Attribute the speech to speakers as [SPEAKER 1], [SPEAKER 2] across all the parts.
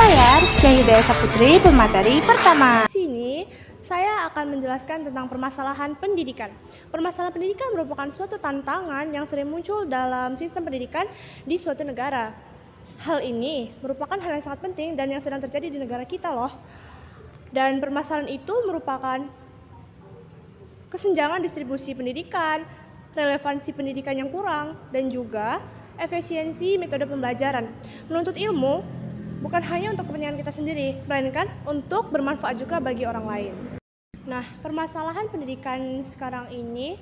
[SPEAKER 1] Saya Rizky Hidayah Saputri, pemateri pertama.
[SPEAKER 2] Di sini saya akan menjelaskan tentang permasalahan pendidikan. Permasalahan pendidikan merupakan suatu tantangan yang sering muncul dalam sistem pendidikan di suatu negara. Hal ini merupakan hal yang sangat penting dan yang sedang terjadi di negara kita loh. Dan permasalahan itu merupakan kesenjangan distribusi pendidikan, relevansi pendidikan yang kurang, dan juga efisiensi metode pembelajaran. Menuntut ilmu bukan hanya untuk kepentingan kita sendiri, melainkan untuk bermanfaat juga bagi orang lain. Nah, permasalahan pendidikan sekarang ini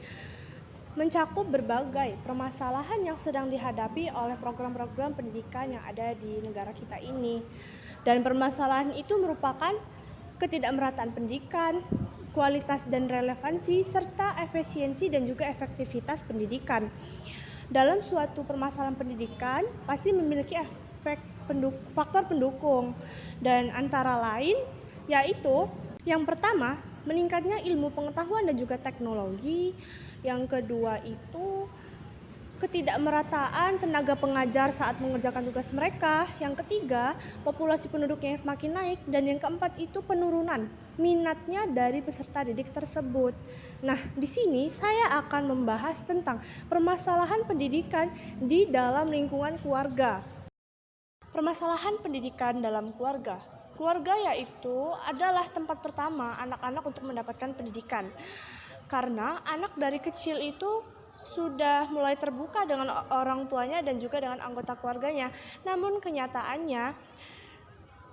[SPEAKER 2] mencakup berbagai permasalahan yang sedang dihadapi oleh program-program pendidikan yang ada di negara kita ini. Dan permasalahan itu merupakan ketidakmerataan pendidikan, kualitas dan relevansi, serta efisiensi dan juga efektivitas pendidikan. Dalam suatu permasalahan pendidikan pasti memiliki faktor pendukung, dan antara lain yaitu yang pertama, meningkatnya ilmu pengetahuan dan juga teknologi. Yang kedua itu ketidakmerataan tenaga pengajar saat mengerjakan tugas mereka. Yang ketiga, populasi penduduknya yang semakin naik. Dan yang keempat itu penurunan minatnya dari peserta didik tersebut. Nah, di sini saya akan membahas tentang permasalahan pendidikan di dalam lingkungan keluarga. Permasalahan pendidikan dalam keluarga. Keluarga yaitu adalah tempat pertama anak-anak untuk mendapatkan pendidikan. Karena anak dari kecil itu sudah mulai terbuka dengan orang tuanya dan juga dengan anggota keluarganya. Namun kenyataannya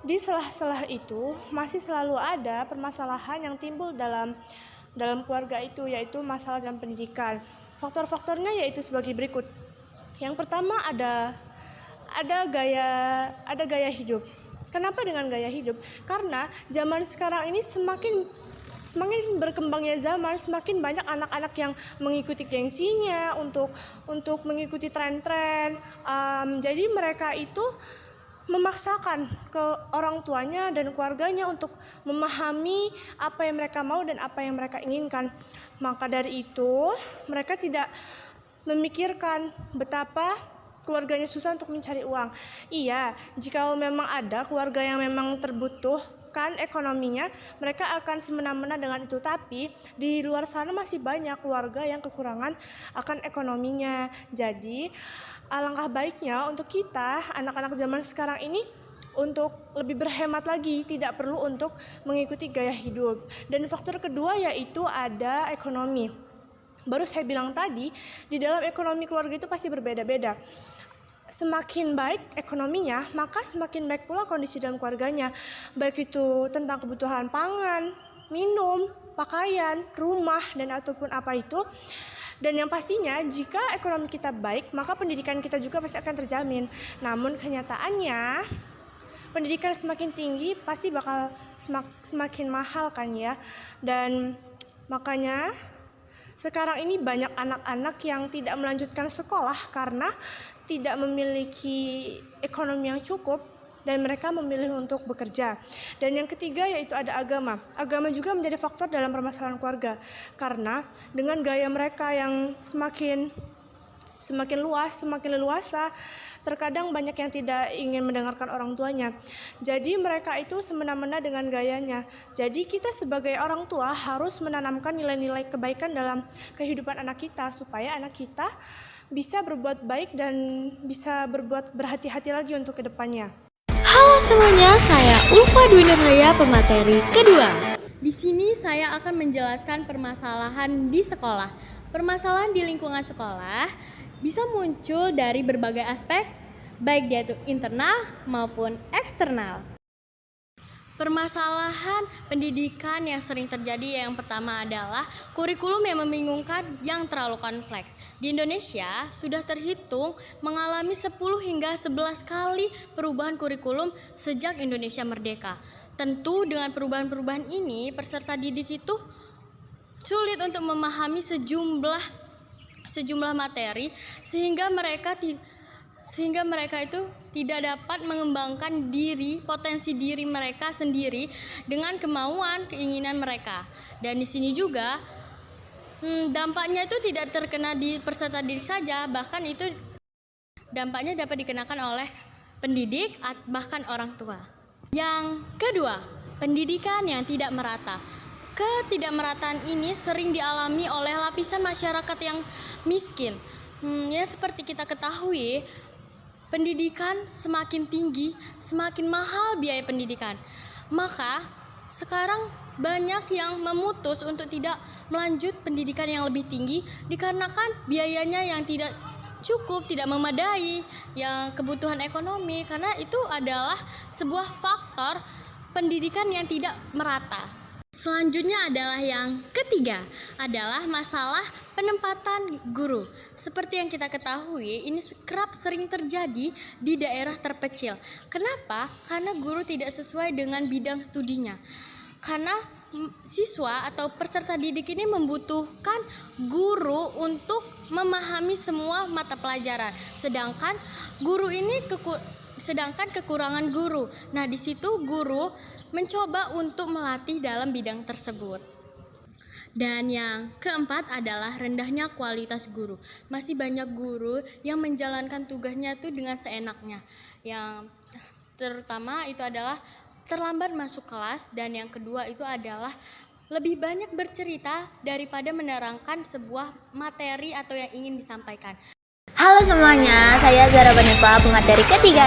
[SPEAKER 2] di sela-sela itu masih selalu ada permasalahan yang timbul dalam keluarga itu, yaitu masalah dalam pendidikan. Faktor-faktornya yaitu sebagai berikut. Yang pertama ada gaya hidup. Kenapa dengan gaya hidup? Karena zaman sekarang ini semakin berkembangnya zaman, semakin banyak anak-anak yang mengikuti gengsinya untuk mengikuti tren-tren. Jadi mereka itu memaksakan ke orang tuanya dan keluarganya untuk memahami apa yang mereka mau dan apa yang mereka inginkan. Maka dari itu mereka tidak memikirkan betapa keluarganya susah untuk mencari uang. Iya, jika memang ada keluarga yang memang terbutuhkan ekonominya, mereka akan semena-mena dengan itu. Tapi di luar sana masih banyak keluarga yang kekurangan akan ekonominya. Jadi alangkah baiknya untuk kita, anak-anak zaman sekarang ini, untuk lebih berhemat lagi, tidak perlu untuk mengikuti gaya hidup. Dan faktor kedua yaitu ada ekonomi. Baru saya bilang tadi, di dalam ekonomi keluarga itu pasti berbeda-beda. Semakin baik ekonominya, maka semakin baik pula kondisi dalam keluarganya. Baik itu tentang kebutuhan pangan, minum, pakaian, rumah, dan ataupun apa itu. Dan yang pastinya jika ekonomi kita baik, maka pendidikan kita juga pasti akan terjamin. Namun kenyataannya pendidikan semakin tinggi pasti bakal semakin mahal kan ya. Dan makanya sekarang ini banyak anak-anak yang tidak melanjutkan sekolah karena tidak memiliki ekonomi yang cukup dan mereka memilih untuk bekerja. Dan yang ketiga yaitu ada agama. Agama juga menjadi faktor dalam permasalahan keluarga karena dengan gaya mereka yang semakin luas, semakin leluasa, terkadang banyak yang tidak ingin mendengarkan orang tuanya. Jadi mereka itu semena-mena dengan gayanya. Jadi kita sebagai orang tua harus menanamkan nilai-nilai kebaikan dalam kehidupan anak kita supaya anak kita bisa berbuat baik dan bisa berhati-hati lagi untuk kedepannya.
[SPEAKER 3] Halo semuanya, saya Ulfa Dwi Nurhaya, pemateri kedua. Di sini saya akan menjelaskan permasalahan di sekolah. Permasalahan di lingkungan sekolah bisa muncul dari berbagai aspek, baik dia itu internal maupun eksternal. Permasalahan pendidikan yang sering terjadi yang pertama adalah kurikulum yang membingungkan yang terlalu kompleks. Di Indonesia sudah terhitung mengalami 10 hingga 11 kali perubahan kurikulum sejak Indonesia merdeka. Tentu dengan perubahan-perubahan ini peserta didik itu sulit untuk memahami sejumlah materi sehingga mereka itu tidak dapat mengembangkan potensi diri mereka sendiri dengan kemauan, keinginan mereka. Dan di sini juga dampaknya itu tidak terkena di peserta didik saja, bahkan itu dampaknya dapat dikenakan oleh pendidik bahkan orang tua. Yang kedua, pendidikan yang tidak merata. Ketidakmerataan ini sering dialami oleh lapisan masyarakat yang miskin. Ya seperti kita ketahui, pendidikan semakin tinggi, semakin mahal biaya pendidikan. Maka sekarang banyak yang memutus untuk tidak melanjut pendidikan yang lebih tinggi dikarenakan biayanya yang tidak cukup, tidak memadai, yang kebutuhan ekonomi, karena itu adalah sebuah faktor pendidikan yang tidak merata. Selanjutnya adalah yang ketiga, adalah masalah penempatan guru. Seperti yang kita ketahui, ini kerap sering terjadi di daerah terpencil. Kenapa? Karena guru tidak sesuai dengan bidang studinya. Karena siswa atau peserta didik ini membutuhkan guru untuk memahami semua mata pelajaran, sedangkan kekurangan guru. Nah, di situ guru mencoba untuk melatih dalam bidang tersebut. Dan yang keempat adalah rendahnya kualitas guru. Masih banyak guru yang menjalankan tugasnya itu dengan seenaknya. Yang terutama itu adalah terlambat masuk kelas, dan yang kedua itu adalah lebih banyak bercerita daripada menerangkan sebuah materi atau yang ingin disampaikan.
[SPEAKER 4] Halo semuanya, saya Zara Banipa, pemateri ketiga.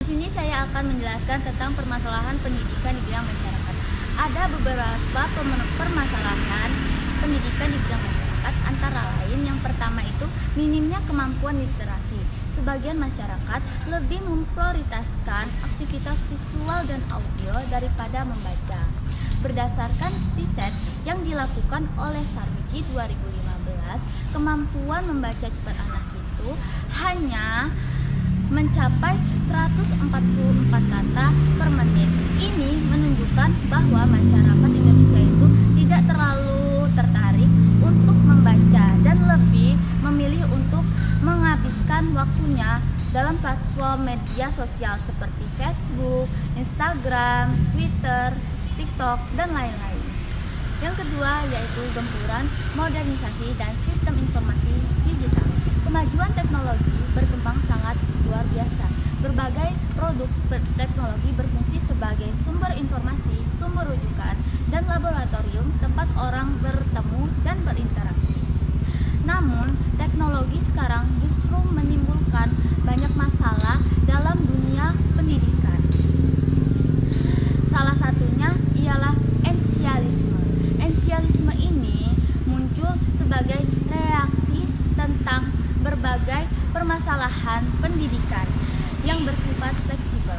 [SPEAKER 4] Di sini saya akan menjelaskan tentang permasalahan pendidikan di bidang masyarakat. Ada beberapa permasalahan pendidikan di bidang masyarakat, antara lain yang pertama itu minimnya kemampuan literasi. Sebagian masyarakat lebih memprioritaskan aktivitas visual dan audio daripada membaca. Berdasarkan riset yang dilakukan oleh Sarwiji 2015, kemampuan membaca cepat anak itu hanya mencapai 144 kata per menit. Ini menunjukkan bahwa masyarakat Indonesia itu tidak terlalu tertarik untuk membaca dan lebih memilih untuk menghabiskan waktunya dalam platform media sosial seperti Facebook, Instagram, Twitter, TikTok, dan lain-lain. Yang kedua yaitu gempuran modernisasi dan sistem informasi digital. Kemajuan teknologi berkembang sangat luar biasa. Berbagai produk teknologi berfungsi sebagai sumber informasi, sumber rujukan, dan laboratorium tempat orang bertemu dan berinteraksi. Namun, teknologi sekarang justru menimbulkan banyak masalah dalam dunia pendidikan. Salah satunya ialah ensialisme. Ensialisme ini muncul sebagai reaksi tentang berbagai permasalahan pendidikan yang bersifat fleksibel.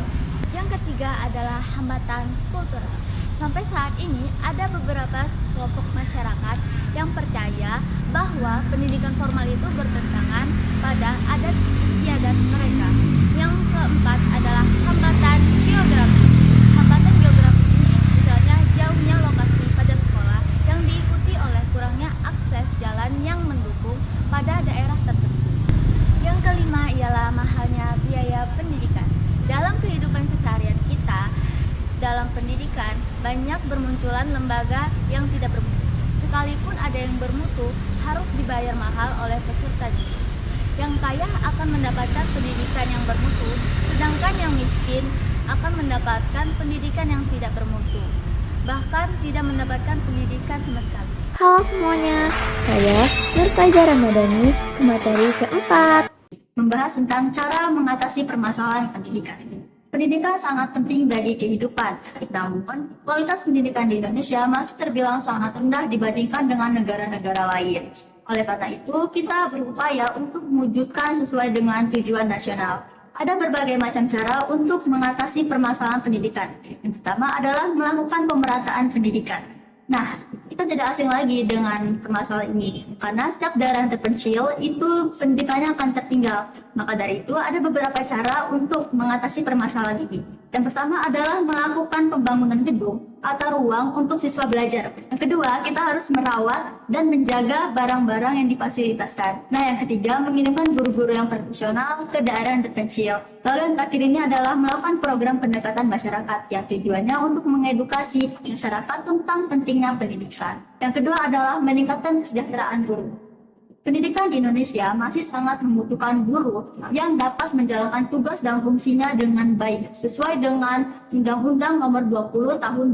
[SPEAKER 4] Yang ketiga adalah hambatan kultural. Sampai saat ini ada beberapa kelompok masyarakat yang percaya bahwa pendidikan formal itu bertentangan pada adat istiadat mereka. Yang keempat adalah hambatan geografi. Hambatan geografi ini misalnya jauhnya lokasi pada sekolah yang diikuti oleh kurangnya akses jalan yang mendukung pada daerah tertentu. Yang kelima ialah mahalnya biaya pendidikan. Dalam kehidupan keseharian kita, dalam pendidikan banyak bermunculan lembaga yang tidak bermutu. Sekalipun ada yang bermutu, harus dibayar mahal oleh peserta didik. Yang kaya akan mendapatkan pendidikan yang bermutu, sedangkan yang miskin akan mendapatkan pendidikan yang tidak bermutu, bahkan tidak mendapatkan pendidikan sama sekali.
[SPEAKER 5] Halo semuanya, saya Nur Faizah Ramadhani, pemateri keempat.
[SPEAKER 4] Membahas tentang cara mengatasi permasalahan pendidikan. Pendidikan sangat penting bagi kehidupan, namun kualitas pendidikan di Indonesia masih terbilang sangat rendah dibandingkan dengan negara-negara lain. Oleh karena itu, kita berupaya untuk mewujudkan sesuai dengan tujuan nasional. Ada berbagai macam cara untuk mengatasi permasalahan pendidikan. Yang pertama adalah melakukan pemerataan pendidikan. Nah, kita tidak asing lagi dengan permasalahan ini, karena setiap daerah terpencil itu pendidikannya akan tertinggal. Maka dari itu ada beberapa cara untuk mengatasi permasalahan ini. Yang pertama adalah melakukan pembangunan gedung atau ruang untuk siswa belajar. Yang kedua, kita harus merawat dan menjaga barang-barang yang difasilitaskan. Nah, yang ketiga, mengirimkan guru-guru yang profesional ke daerah yang terpencil. Lalu yang terakhir ini adalah melakukan program pendekatan masyarakat yang tujuannya untuk mengedukasi masyarakat tentang pentingnya pendidikan. Yang kedua adalah meningkatkan kesejahteraan guru.
[SPEAKER 6] Pendidikan di Indonesia masih sangat membutuhkan guru yang dapat menjalankan tugas dan fungsinya dengan baik sesuai dengan Undang-Undang Nomor 20 Tahun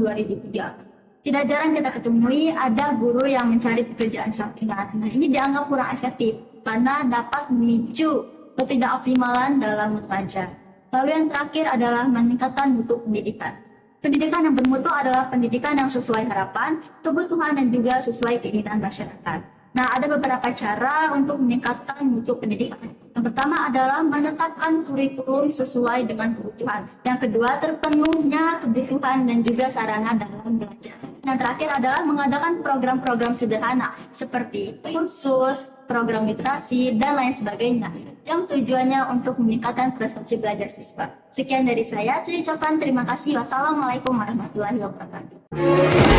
[SPEAKER 6] 2003. Tidak jarang kita ketemui ada guru yang mencari pekerjaan sampingan. Nah, ini dianggap kurang efektif karena dapat memicu ketidakoptimalan dalam mengajar. Lalu yang terakhir adalah meningkatkan mutu pendidikan. Pendidikan yang bermutu adalah pendidikan yang sesuai harapan, kebutuhan, dan juga sesuai keinginan masyarakat. Nah, ada beberapa cara untuk meningkatkan mutu pendidikan. Yang pertama adalah menetapkan kurikulum sesuai dengan kebutuhan. Yang kedua, terpenuhnya kebutuhan dan juga sarana dalam belajar. Yang terakhir adalah mengadakan program-program sederhana seperti kursus, program literasi, dan lain sebagainya yang tujuannya untuk meningkatkan prestasi belajar siswa. Sekian dari saya ucapkan terima kasih. Wassalamualaikum warahmatullahi wabarakatuh.